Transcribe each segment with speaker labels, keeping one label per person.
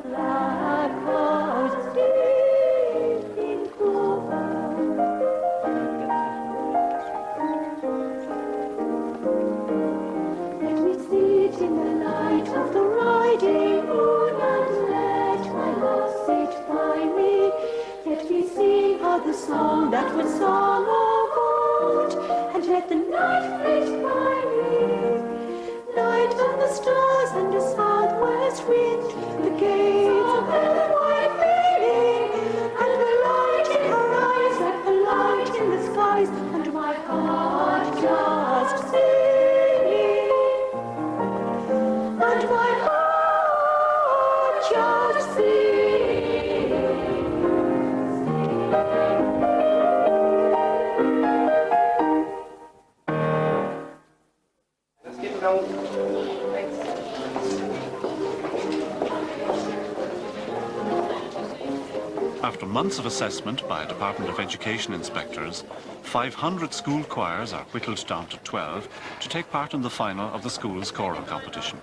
Speaker 1: black clouds sifting over. Let me sit in the light of the riding moon and let my love sit by me. Let me sing of the song that was sung of old, and let the night flit by me. Night of the stars and the southwest wind, the gates of heaven wide being, and the light in her eyes like the light in the skies, and my heart just singing, and my heart just singing.
Speaker 2: Let's get going.
Speaker 3: After months of assessment by Department of Education inspectors, 500 school choirs are whittled down to 12 to take part in the final of the school's choral competition.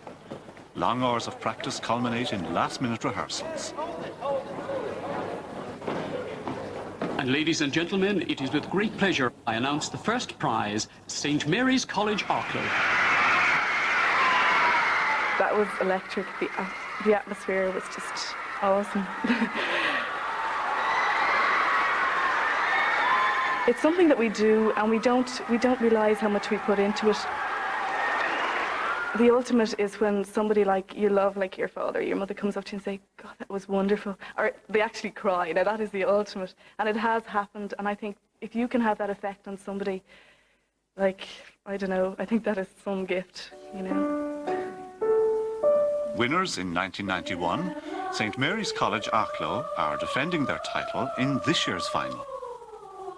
Speaker 3: Long hours of practice culminate in last-minute rehearsals.
Speaker 4: And ladies and gentlemen, it is with great pleasure I announce the first prize, St. Mary's College, Arklow.
Speaker 5: That was electric. The atmosphere was just awesome. It's something that we do, and we don't realise how much we put into it. The ultimate is when somebody like you love, like your father, your mother, comes up to you and say, "God, that was wonderful," or they actually cry. Now that is the ultimate, and it has happened. And I think if you can have that effect on somebody, like, I don't know, I think that is some gift, you know.
Speaker 3: Winners in 1991, St. Mary's College, Arklow, are defending their title in this year's final.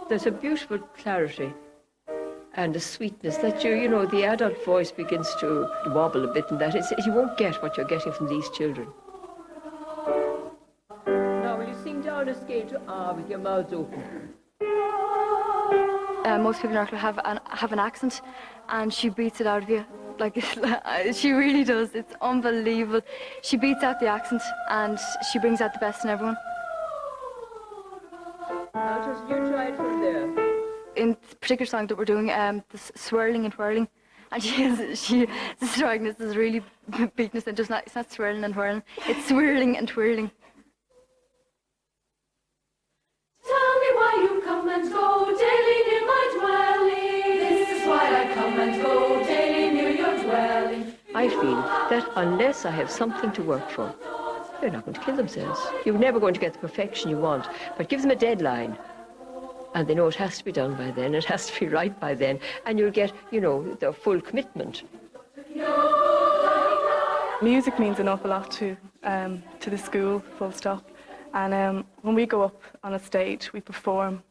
Speaker 6: There's a beautiful clarity and a sweetness that you know, the adult voice begins to wobble a bit, and that is, you won't get what you're getting from these children. Now, will you sing down a scale to R with your mouths open?
Speaker 7: Most people in Arklow have an accent, and she beats it out of you. Like, she really does. It's unbelievable. She beats out the accent, and she brings out the best in everyone.
Speaker 6: Now, just you try it from there.
Speaker 7: In the particular song that we're doing, this swirling and whirling, and the strikingness is really beating us, and it's not swirling and whirling, it's swirling and twirling.
Speaker 1: Tell me why you come and go daily near my dwelling. This is why I come and go daily near your dwelling.
Speaker 6: I feel that unless I have something to work for, they're not going to kill themselves. You're never going to get the perfection you want, but give them a deadline. And they know it has to be done by then, it has to be right by then, and you'll get, you know, the full commitment.
Speaker 5: Music means an awful lot to the school, full stop. And when we go up on a stage, we perform.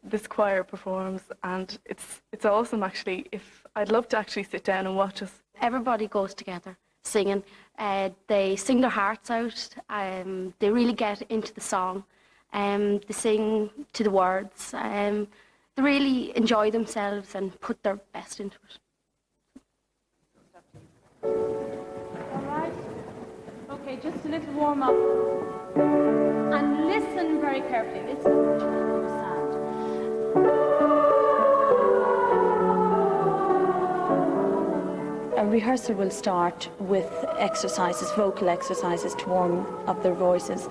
Speaker 5: This choir performs, and it's awesome, actually. I'd love to actually sit down and watch us.
Speaker 8: Everybody goes together singing. They sing their hearts out. They really get into the song. They sing to the words. They really enjoy themselves and put their best into it.
Speaker 9: All right. Okay, just a little warm up. And listen very carefully. Listen to the sound.
Speaker 10: A rehearsal will start with exercises, vocal exercises to warm up their voices,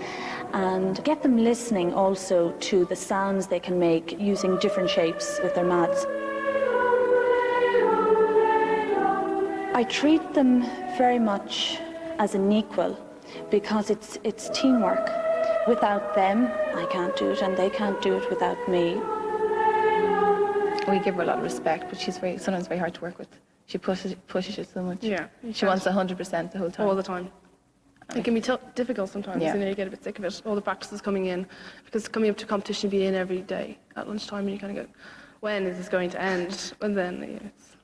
Speaker 10: and get them listening also to the sounds they can make using different shapes with their mouths. I treat them very much as an equal because it's teamwork. Without them, I can't do it, and they can't do it without me.
Speaker 11: We give her a lot of respect, but she's sometimes very hard to work with. She pushes it so much.
Speaker 5: Yeah.
Speaker 11: She wants 100% the whole time.
Speaker 5: All the time. It can be difficult sometimes,
Speaker 11: Yeah.
Speaker 5: and then you get a bit sick of it, all the practices coming in, because coming up to competition, you be in every day at lunchtime, and you kind of go, when is this going to end? And then it's...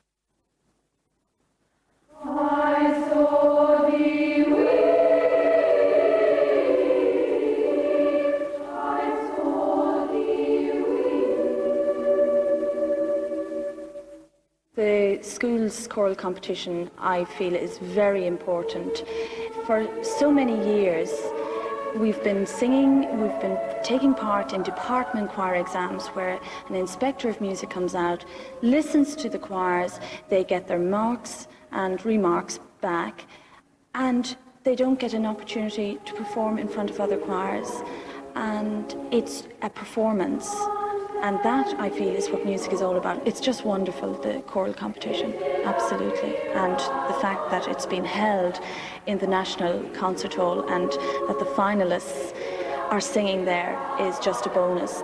Speaker 1: I saw thee weep. I saw thee weep.
Speaker 10: The school's choral competition, I feel, is very important. For so many years, We've been singing, we've been taking part in department choir exams where an inspector of music comes out, listens to the choirs, they get their marks and remarks back, and they don't get an opportunity to perform in front of other choirs. And it's a performance. And that, I feel, is what music is all about. It's just wonderful, the choral competition, absolutely. And the fact that it's been held in the National Concert Hall and that the finalists are singing there is just a bonus.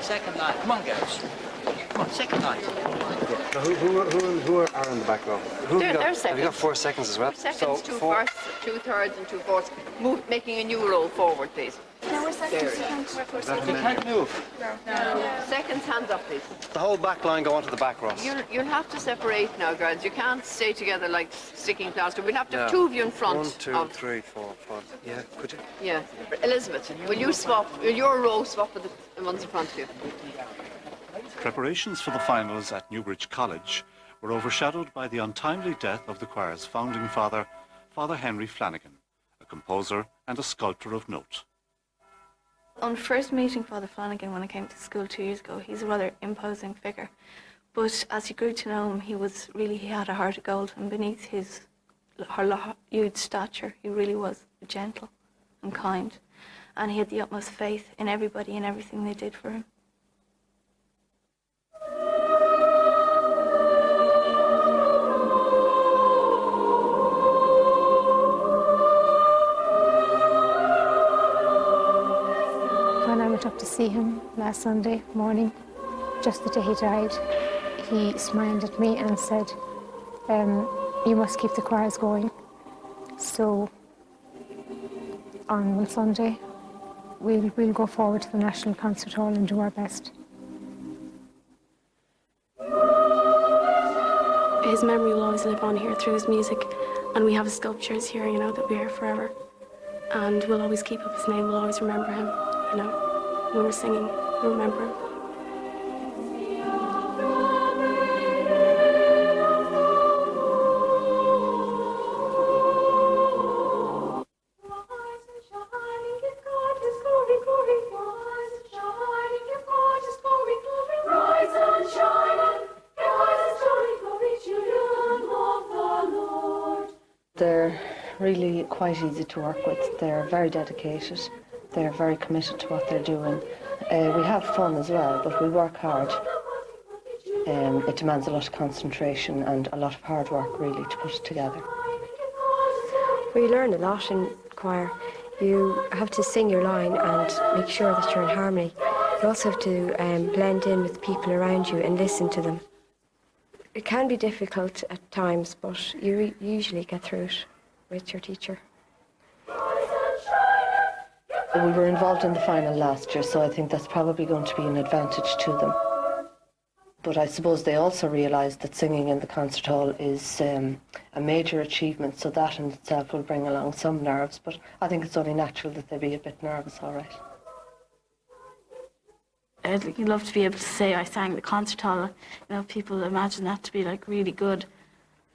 Speaker 2: Second line, come on, girls. Come on, second line.
Speaker 12: So who are on the back row? Have you got 4 seconds as well?
Speaker 6: Seconds, two firsts, 2/3 and 2/4. Making a new roll forward, please.
Speaker 11: No, we're seconds.
Speaker 12: You can't move.
Speaker 6: No. Seconds, hands up, please.
Speaker 12: The whole back line go onto the back row.
Speaker 6: You'll have to separate now, girls. You can't stay together like sticking plaster. We'll have to have two of you in front.
Speaker 12: 1, 2, 3, 4, 5. Yeah, could you?
Speaker 6: Yeah. Elizabeth, will your row swap with the ones in front of you?
Speaker 3: Preparations for the finals at Newbridge College were overshadowed by the untimely death of the choir's founding father, Father Henry Flanagan, a composer and a sculptor of note.
Speaker 5: On first meeting Father Flanagan when I came to school 2 years ago, he's a rather imposing figure. But as you grew to know him, he had a heart of gold, and beneath his huge stature, he really was gentle and kind. And he had the utmost faith in everybody and everything they did for him.
Speaker 13: When I went up to see him last Sunday morning, just the day he died, he smiled at me and said, you must keep the choirs going. So on Sunday, we'll go forward to the National Concert Hall and do our best.
Speaker 8: His memory will always live on here through his music, and we have his sculptures here, you know, that will be here forever. And we'll always keep up his name, we'll always remember him, you know. When we're singing, we'll remember him.
Speaker 14: They're really quite easy to work with. They're very dedicated. They're very committed to what they're doing. We have fun as well, but we work hard. It demands a lot of concentration and a lot of hard work, really, to put it together.
Speaker 15: We learn a lot in choir. You have to sing your line and make sure that you're in harmony. You also have to blend in with the people around you and listen to them. It can be difficult at times, but you usually get through it with your teacher.
Speaker 14: We were involved in the final last year, so I think that's probably going to be an advantage to them. But I suppose they also realised that singing in the concert hall is a major achievement, so that in itself will bring along some nerves, but I think it's only natural that they'd be a bit nervous, all right.
Speaker 5: I'd love to be able to say I sang the concert hall. You know, people imagine that to be like really good.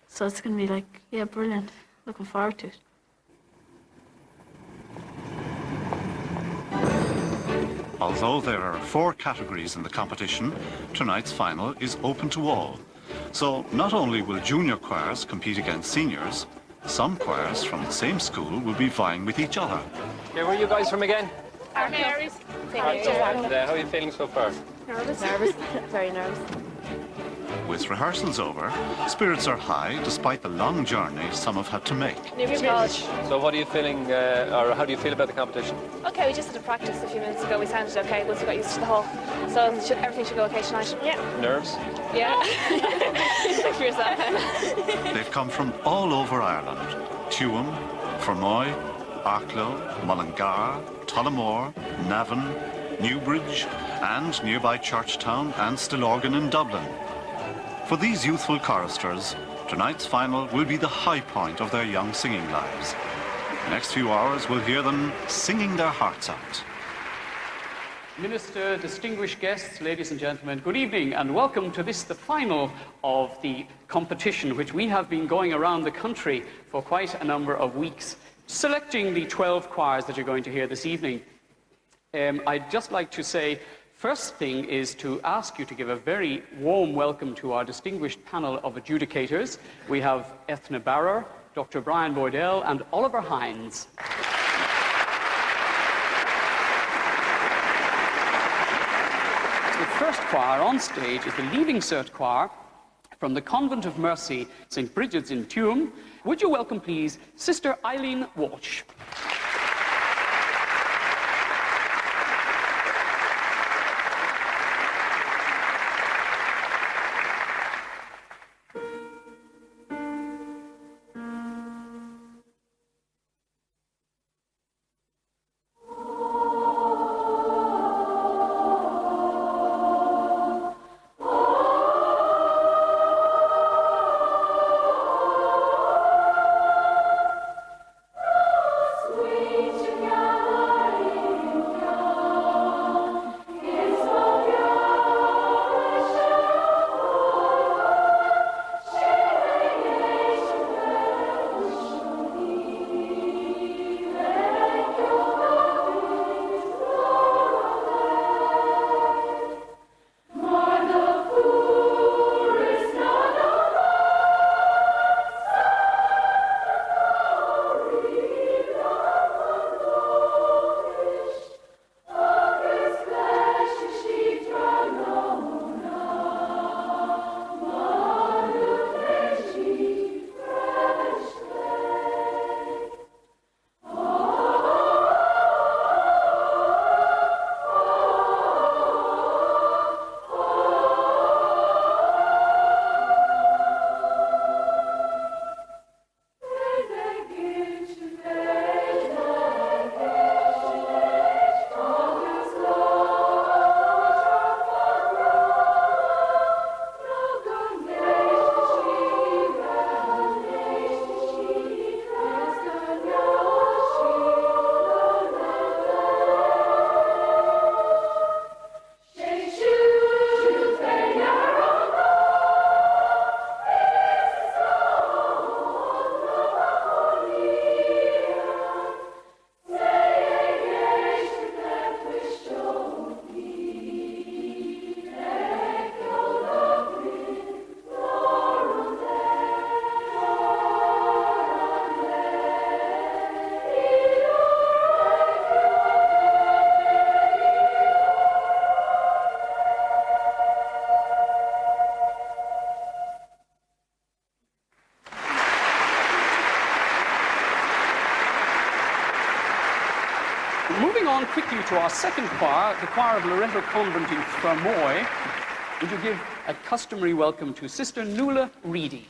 Speaker 5: So it's going to be like, yeah, brilliant. Looking forward to it.
Speaker 3: Although there are 4 categories in the competition, tonight's final is open to all. So not only will junior choirs compete against seniors, some choirs from the same school will be vying with each other.
Speaker 16: Okay, where are you guys from again?
Speaker 11: Mary's.
Speaker 16: And how are you feeling so far?
Speaker 11: Nervous.
Speaker 8: Very nervous.
Speaker 3: With rehearsals over, spirits are high despite the long journey some have had to make.
Speaker 11: Newbridge College.
Speaker 16: So what are you feeling, or how do you feel about the competition?
Speaker 11: Okay, we just had a practice a few minutes ago. We sounded okay once we got used to the hall. So everything should go okay tonight. Yeah.
Speaker 16: Nerves?
Speaker 11: Yeah. Speak for yourself.
Speaker 3: They've come from all over Ireland. Tuam, Fermoy, Arklow, Mullingar, Tullamore, Navan, Newbridge, and nearby Churchtown and Stillorgan in Dublin. For these youthful choristers, tonight's final will be the high point of their young singing lives. The next few hours will hear them singing their hearts out.
Speaker 4: Minister, distinguished guests, ladies and gentlemen, good evening and welcome to this, the final of the competition, which we have been going around the country for quite a number of weeks, selecting the 12 choirs that you're going to hear this evening. I'd just like to say, first thing is to ask you to give a very warm welcome to our distinguished panel of adjudicators. We have Ethna Barrer, Dr. Brian Boydell and Oliver Hines. The first choir on stage is the Leaving Cert Choir from the Convent of Mercy, St. Bridget's in Tuam. Would you welcome, please, Sister Eileen Walsh. Moving on quickly to our second choir, the choir of Loreto Convent in Fermoy. Would you give a customary welcome to Sister Nuala Reedy?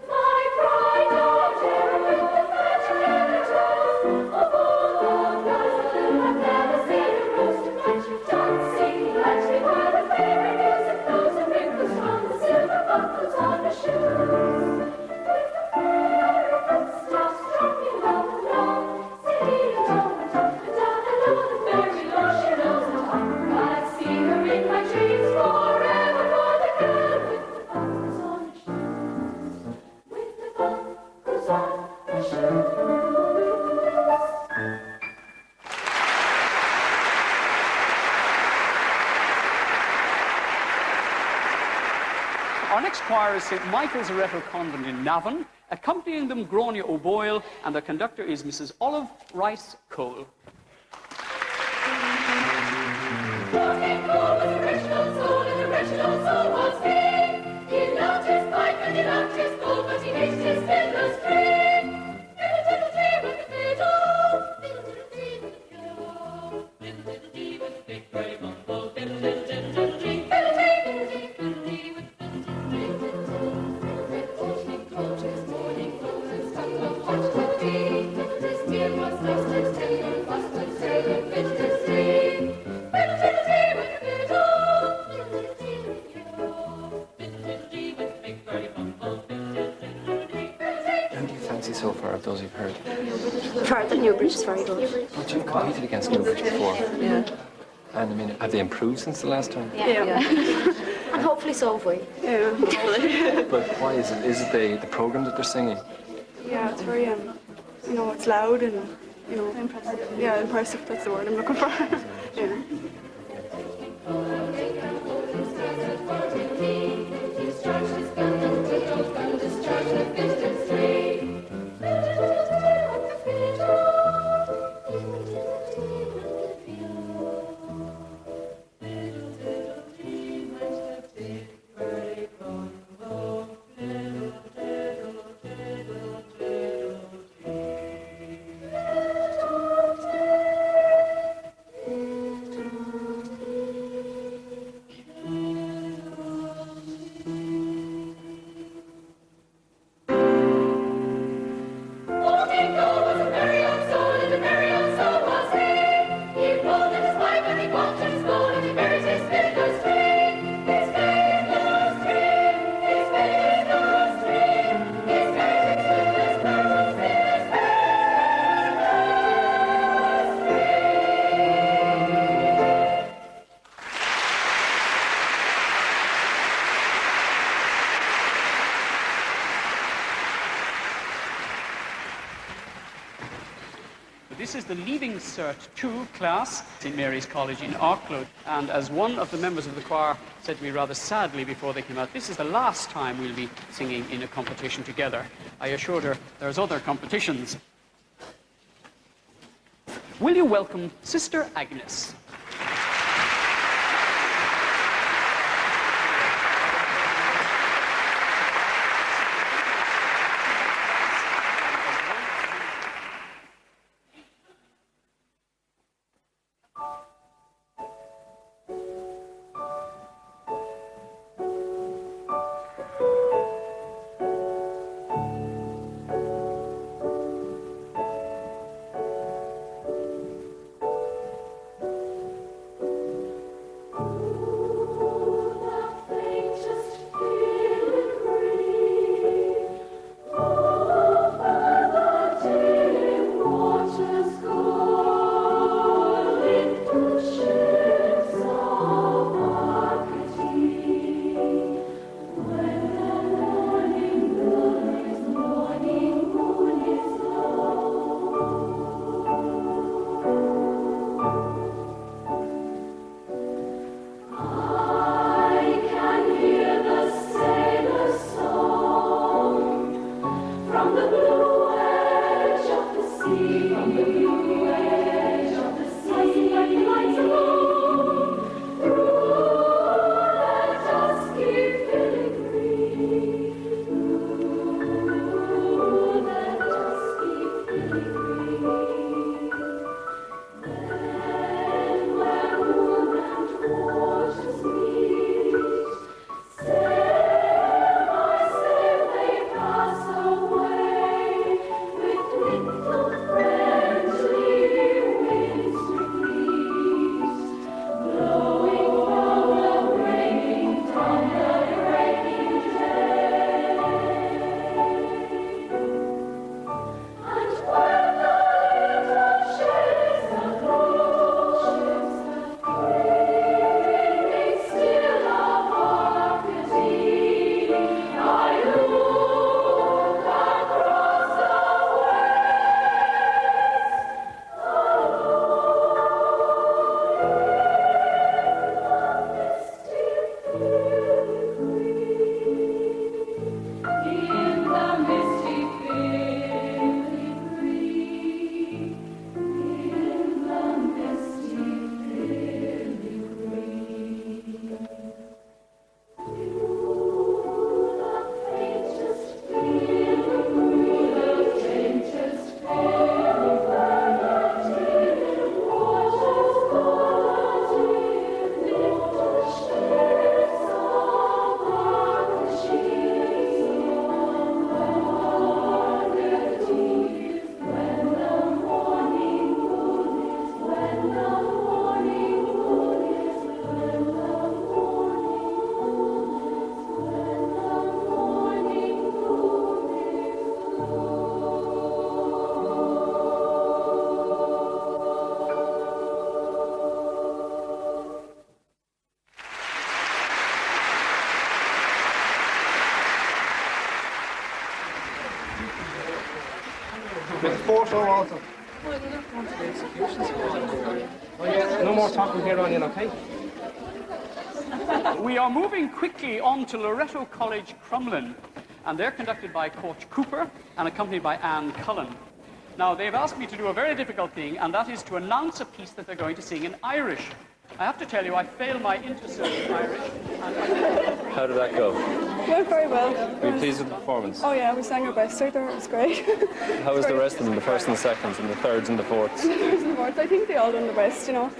Speaker 1: My pride, oh dear,
Speaker 4: Our next choir is St. Michael's Arettal Convent in Navan. Accompanying them, Gráinne O'Boyle, and their conductor is Mrs. Olive Rice Cole.
Speaker 1: He loved his pipe and he loved his bowl, but he missed his fiddler's string.
Speaker 16: So far of those you've heard?
Speaker 15: Part that Newbridge is very good.
Speaker 16: But you've competed against Newbridge before.
Speaker 15: Yeah.
Speaker 16: And I mean, have they improved since the last time?
Speaker 15: Yeah. And hopefully so have we.
Speaker 5: Yeah, hopefully.
Speaker 16: But why is it? Is it the program that they're singing?
Speaker 5: Yeah, it's very, you know, it's loud and, you know, impressive. Yeah, impressive, that's the word I'm looking for. Yeah.
Speaker 4: This is the Leaving Cert 2 class, St. Mary's College in Auckland. And as one of the members of the choir said to me rather sadly before they came out, this is the last time we'll be singing in a competition together. I assured her there's other competitions. Will you welcome Sister Agnes?
Speaker 12: With the fourth row also. No more talking here on in, okay?
Speaker 4: We are moving quickly on to Loretto College Crumlin, and they're conducted by Coach Cooper and accompanied by Anne Cullen. Now, they've asked me to do a very difficult thing, and that is to announce a piece that they're going to sing in Irish. I have to tell you, I failed my intercert in Irish.
Speaker 16: How did that go?
Speaker 17: Went very well.
Speaker 16: Were you pleased with the performance?
Speaker 17: Oh yeah, we sang our best right there. It was great.
Speaker 16: How was the rest of them, the first and the seconds, and the thirds and the fourths?
Speaker 17: The thirds and the fourths. I think they all done the best, you know.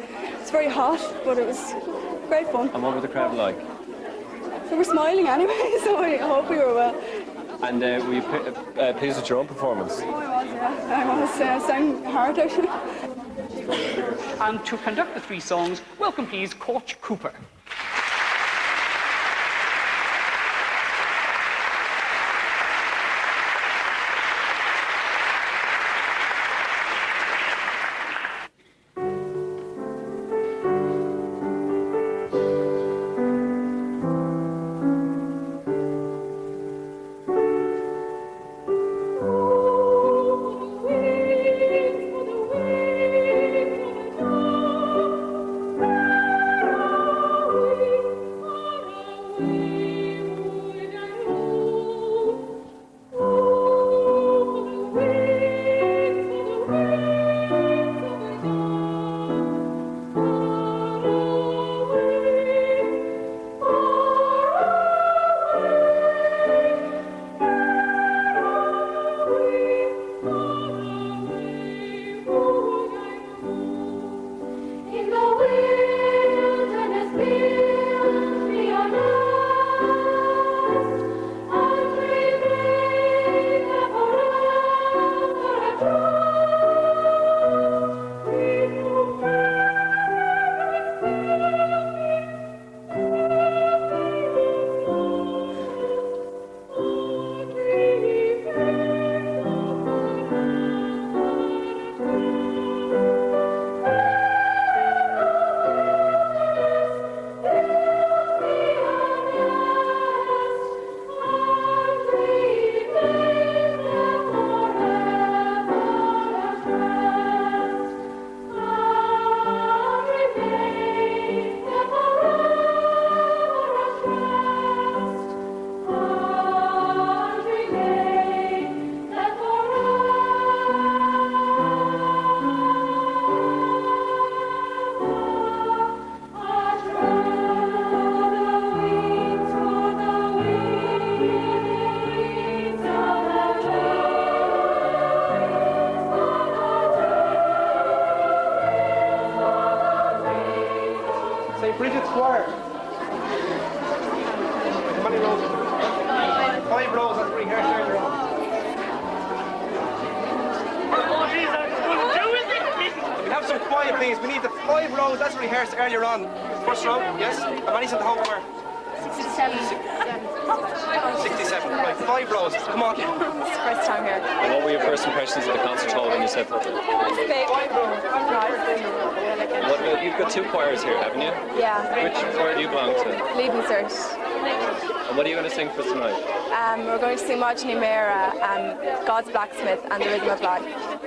Speaker 17: It's very hot, but it was great fun.
Speaker 16: And what were the crowd like?
Speaker 17: They were smiling anyway, so I hope we were well.
Speaker 16: And were you pleased with your own performance?
Speaker 17: Oh, I was, yeah. I was. Sang hard out.
Speaker 4: And to conduct the three songs, welcome please Coach Cooper.
Speaker 12: Bridget's choir. How many rows? 5 rows, that's pretty hard earlier on. We have some quiet, please. We need the 5 rows, that's rehearsed earlier on. First row, yes? How many's in the whole choir? 67. Right, 5 rows. Come on.
Speaker 11: It's the first time here.
Speaker 16: And what were your first impressions of the concert hall when you set foot in? You've got 2 choirs here, haven't you?
Speaker 11: Yeah.
Speaker 16: Which choir do you belong to?
Speaker 11: Leaving cert.
Speaker 16: And what are you going to sing for us tonight?
Speaker 11: We're going to sing Magini Mera, God's Blacksmith and The Rhythm of Life.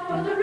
Speaker 1: For the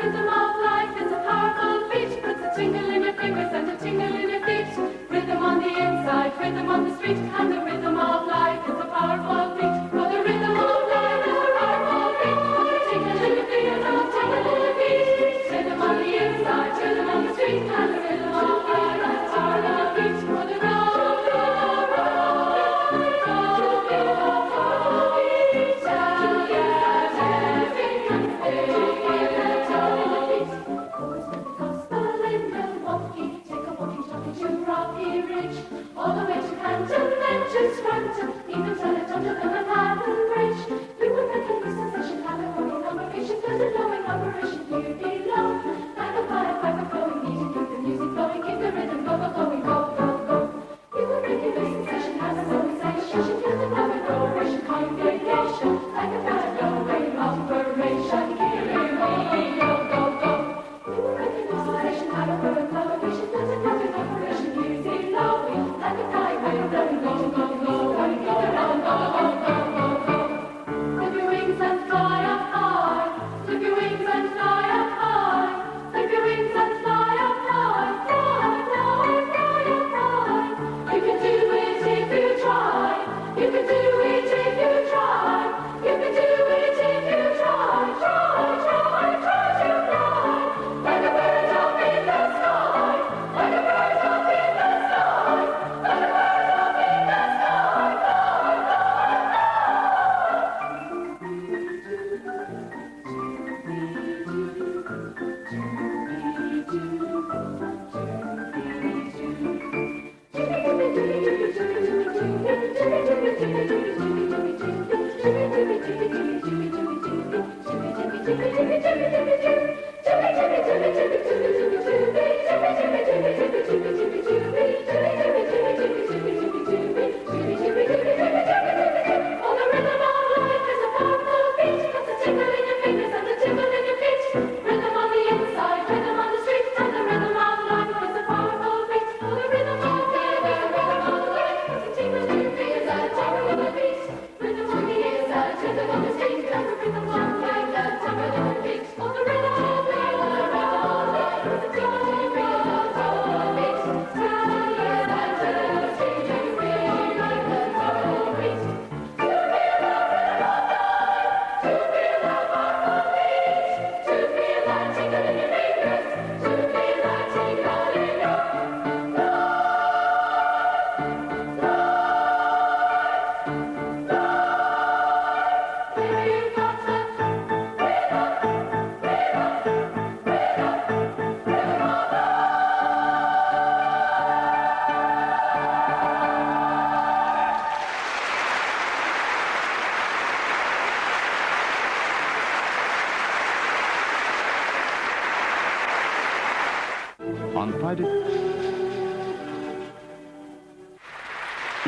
Speaker 3: On Friday.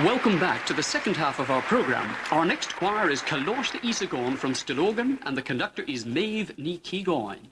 Speaker 4: Welcome back to the second half of our programme. Our next choir is Calóiste Isagáin from Stillorgan, and the conductor is Maeve Ní Cígáin.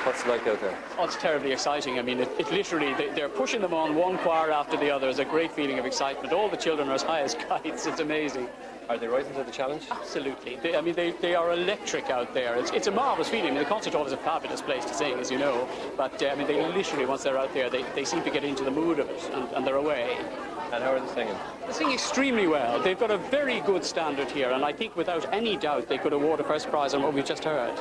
Speaker 16: What's it like out there?
Speaker 4: Oh, it's terribly exciting. I mean, it literally, they're pushing them on one choir after the other. There's a great feeling of excitement. All the children are as high as kites. It's amazing.
Speaker 16: Are they rising to the challenge?
Speaker 4: Absolutely. They are electric out there. It's a marvellous feeling. I mean, the concert hall is a fabulous place to sing, as you know. But, I mean, they literally, once they're out there, they seem to get into the mood of it, and they're away.
Speaker 16: And how are they singing?
Speaker 4: They sing extremely well. They've got a very good standard here, and I think without any doubt they could award a first prize on what we've just heard.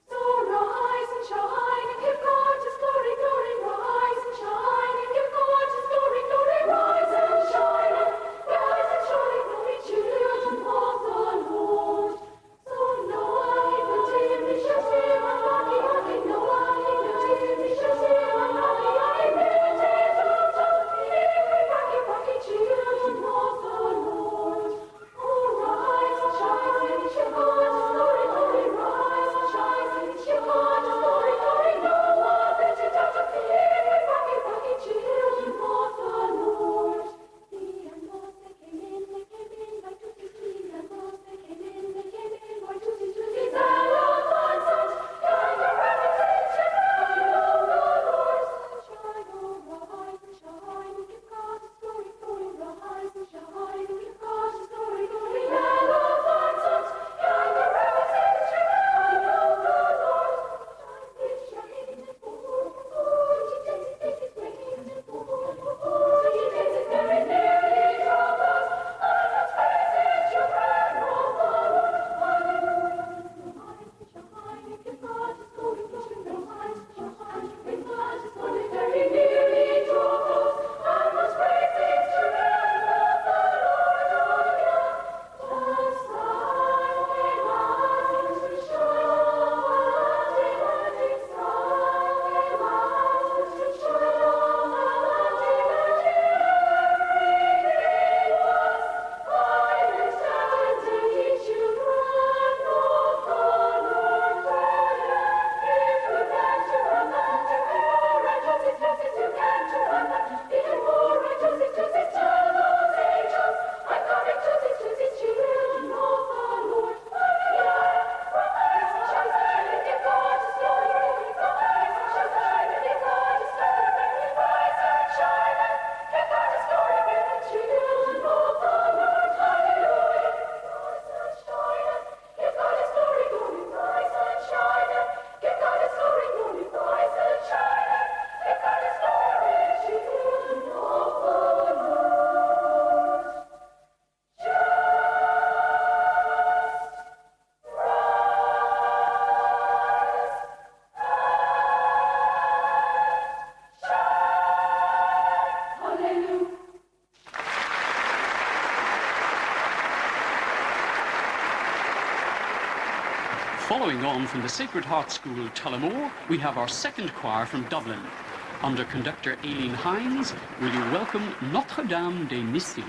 Speaker 1: So rise and shine and give
Speaker 4: Following on from the Sacred Heart School, Tullamore, we have our second choir from Dublin. Under conductor Aileen Hines, will you welcome Notre Dame des Missy.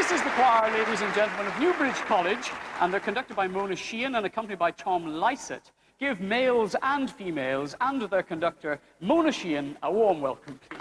Speaker 4: This is the choir, ladies and gentlemen, of Newbridge College, and they're conducted by Mona Sheehan and accompanied by Tom Lysett. Give males and females and their conductor, Mona Sheehan, a warm welcome, please.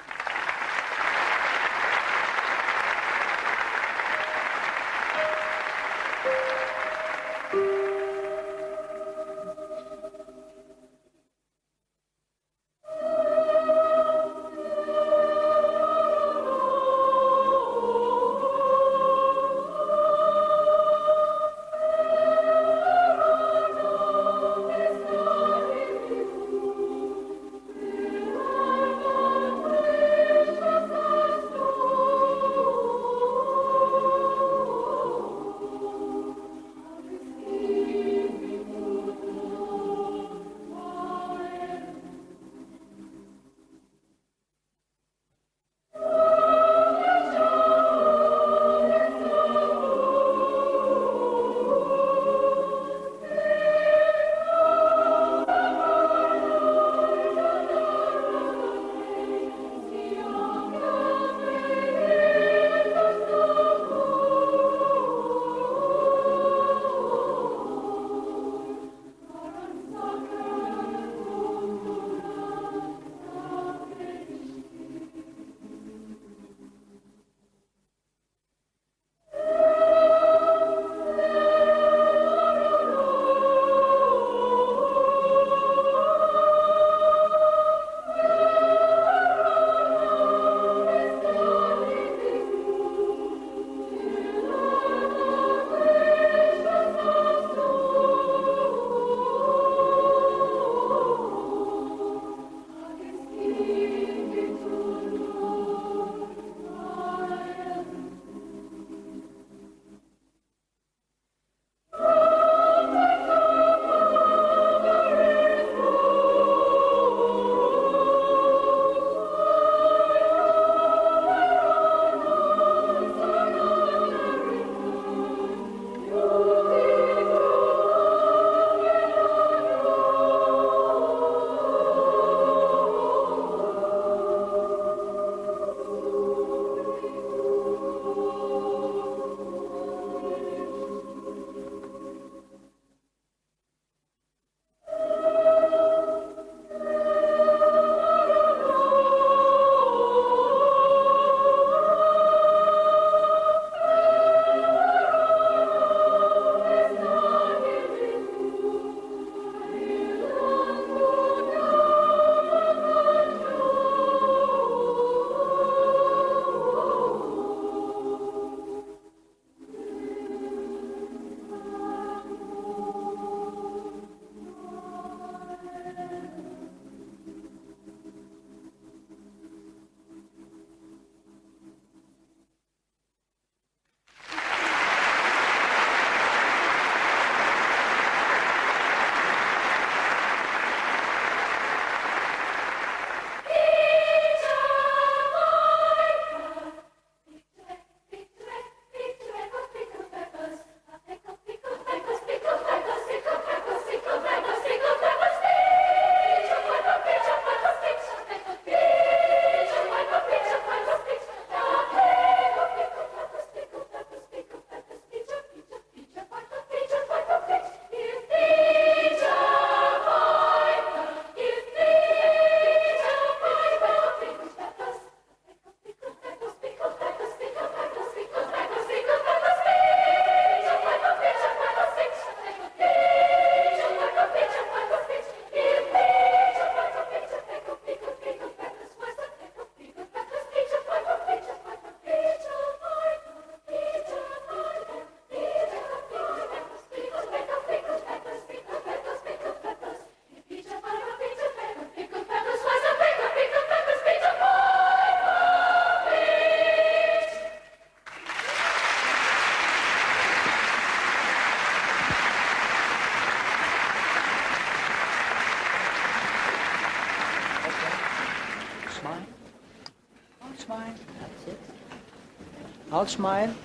Speaker 2: I'll smile.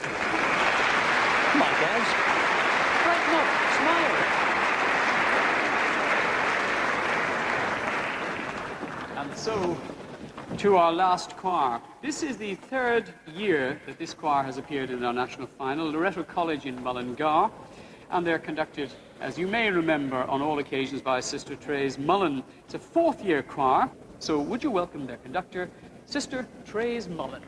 Speaker 2: Come on, guys. Brighten up. Smile.
Speaker 4: And so, to our last choir. This is the third year that this choir has appeared in our national final, Loreto College in Mullingar, and they're conducted, as you may remember, on all occasions by Sister Therese Mullen. It's a fourth-year choir, so would you welcome their conductor, Sister Therese Mullen.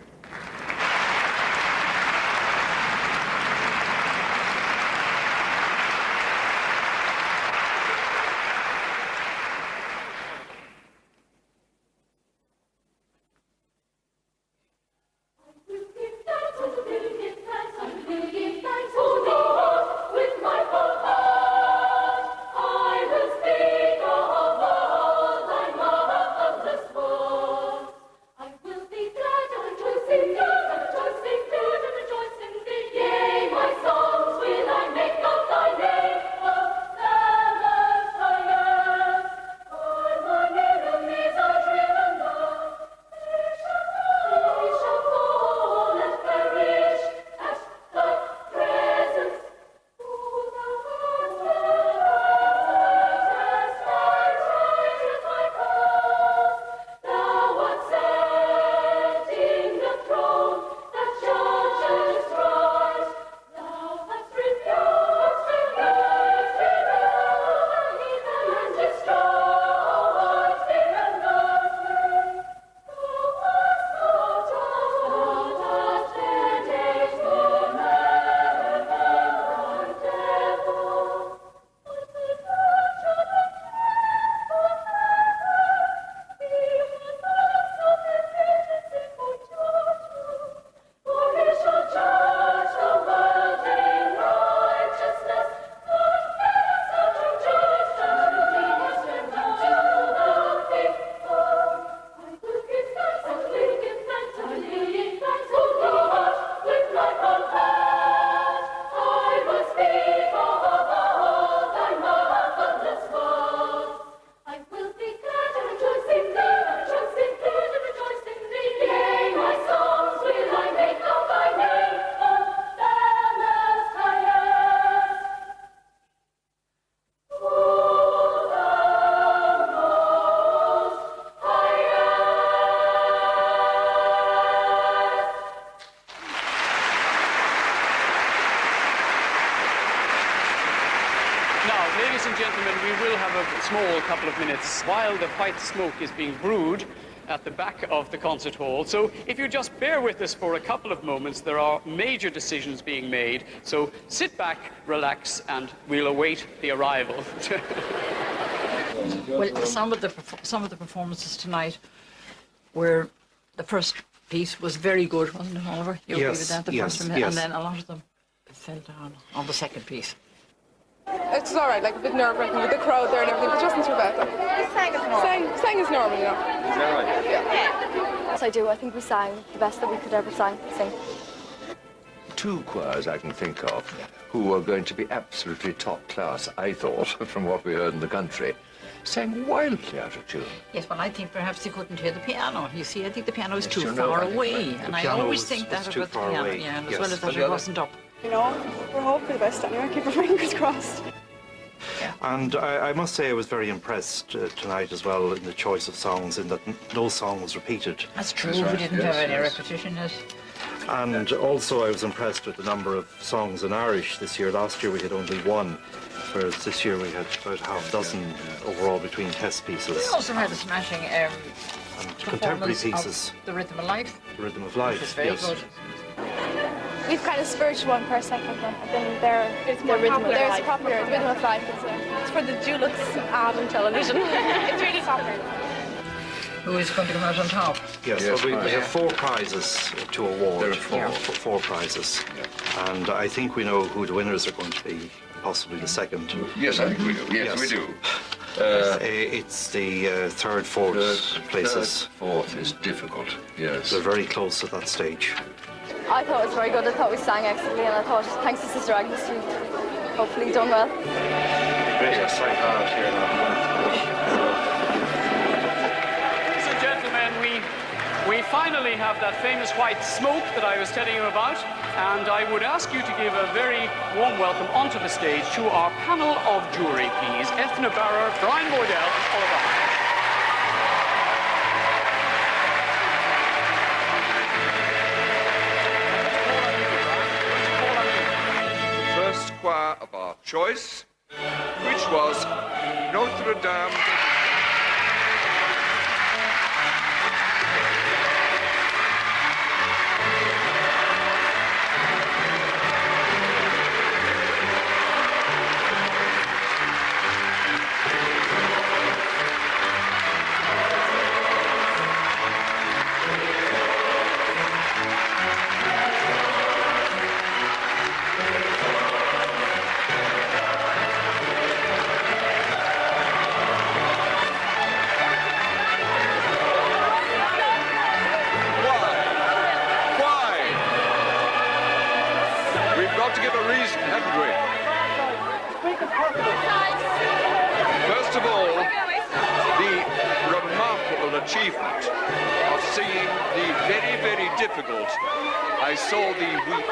Speaker 4: Ladies and gentlemen, we will have a small couple of minutes while the white smoke is being brewed at the back of the concert hall. So if you just bear with us for a couple of moments, there are major decisions being made. So sit back, relax, and we'll await the arrival.
Speaker 18: Well, some of the performances tonight were, the first piece was very good, wasn't it, Oliver? You agree with that? The first one, and then a lot of them fell down on the second piece.
Speaker 17: It's all right, like a bit nerve-wracking with the crowd there and everything, but it wasn't too bad. Sang as normal. Sang as normal, you know.
Speaker 12: Is that right?
Speaker 17: Yeah.
Speaker 7: Yes, I do. I think we sang the best that we could ever sing.
Speaker 19: Two choirs I can think of who are going to be absolutely top class, I thought, from what we heard in the country, sang wildly out of tune.
Speaker 18: Yes, well, I think perhaps they couldn't hear the piano. You see, I think the piano is too
Speaker 19: you
Speaker 18: far
Speaker 19: know,
Speaker 18: away, and I always think that about the piano. Yeah, and as well as that it wasn't up.
Speaker 17: You know, we're hoping for the best anyway. Keep our fingers crossed.
Speaker 20: And I must say I was very impressed tonight as well in the choice of songs, in that no song was repeated.
Speaker 18: That's true, we didn't have any repetition.
Speaker 20: And also I was impressed with the number of songs in Irish this year. Last year we had only one, whereas this year we had about half a dozen overall between test pieces.
Speaker 18: We also had a smashing
Speaker 20: contemporary pieces.
Speaker 18: Of The Rhythm of Life.
Speaker 20: The Rhythm of Life,
Speaker 18: which is very good.
Speaker 9: We've kind of spiritual one for our second one, and then it's more popular. There's popular. It's Rhythm of Life. It's for the Dulux ad on television. It's really popular.
Speaker 18: Who is going to come out on top?
Speaker 20: Yes, well, we have 4 prizes to award.
Speaker 19: There are 4.
Speaker 20: Four prizes. Yeah. And I think we know who the winners are going to be, possibly the second.
Speaker 19: Yes, I think we do. Yes, we do.
Speaker 20: It's the third, fourth places.
Speaker 19: Third, fourth is difficult, yes.
Speaker 20: They're very close at that stage.
Speaker 7: I thought it was very good. I thought we sang excellently, and I thought, thanks to Sister Agnes, you've hopefully done well.
Speaker 19: Yes, I have here now.
Speaker 4: Ladies and gentlemen, we finally have that famous white smoke that I was telling you about, and I would ask you to give a very warm welcome onto the stage to our panel of jury, please. Ethna Barrer, Brian Mordell, and Oliver Hine.
Speaker 19: First choir of our choice, which was Notre Dame. First of all, the remarkable achievement of singing the very, very difficult I Saw Thee Weep,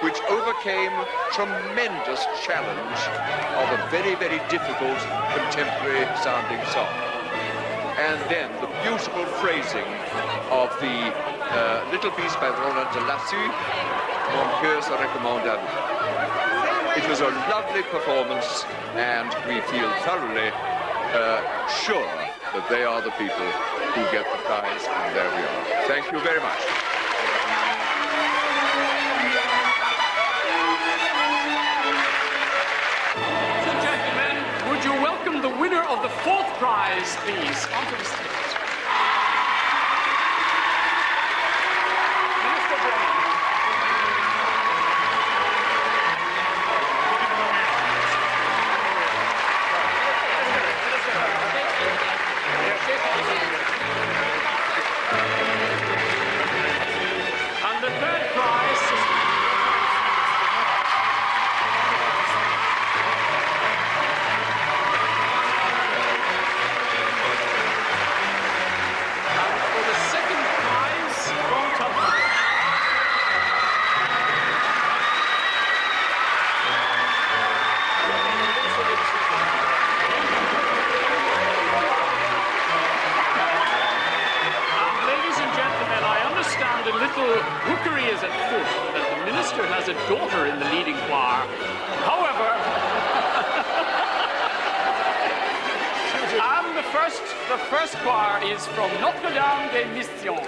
Speaker 19: which overcame tremendous challenge of a very, very difficult contemporary sounding song. And then the beautiful phrasing of the little piece by Roland de Lassus, Mon cœur se recommande à vous. It was a lovely performance, and we feel thoroughly sure that they are the people who get the prize, and there we are. Thank you very much.
Speaker 4: So, gentlemen, would you welcome the winner of the fourth prize, please, onto the stage? And the third prize is... And for the second prize, from top. A little hookery is at foot that the minister has a daughter in the leading choir. However, and the first choir is from Notre Dame des Missions.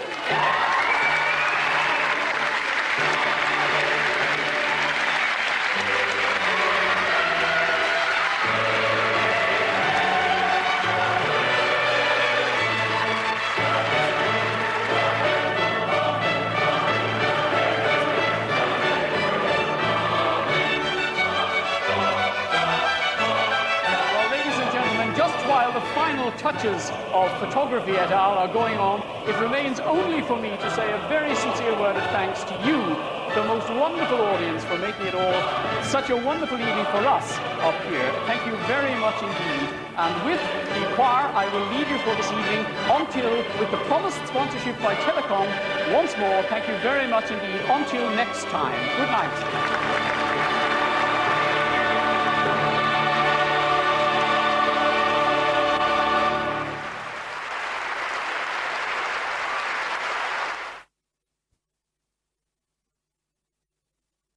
Speaker 4: While the final touches of photography et al. Are going on, it remains only for me to say a very sincere word of thanks to you, the most wonderful audience, for making it all such a wonderful evening for us up here. Thank you very much indeed. And with the choir, I will leave you for this evening until, with the promised sponsorship by Telecom, once more, thank you very much indeed. Until next time. Good night.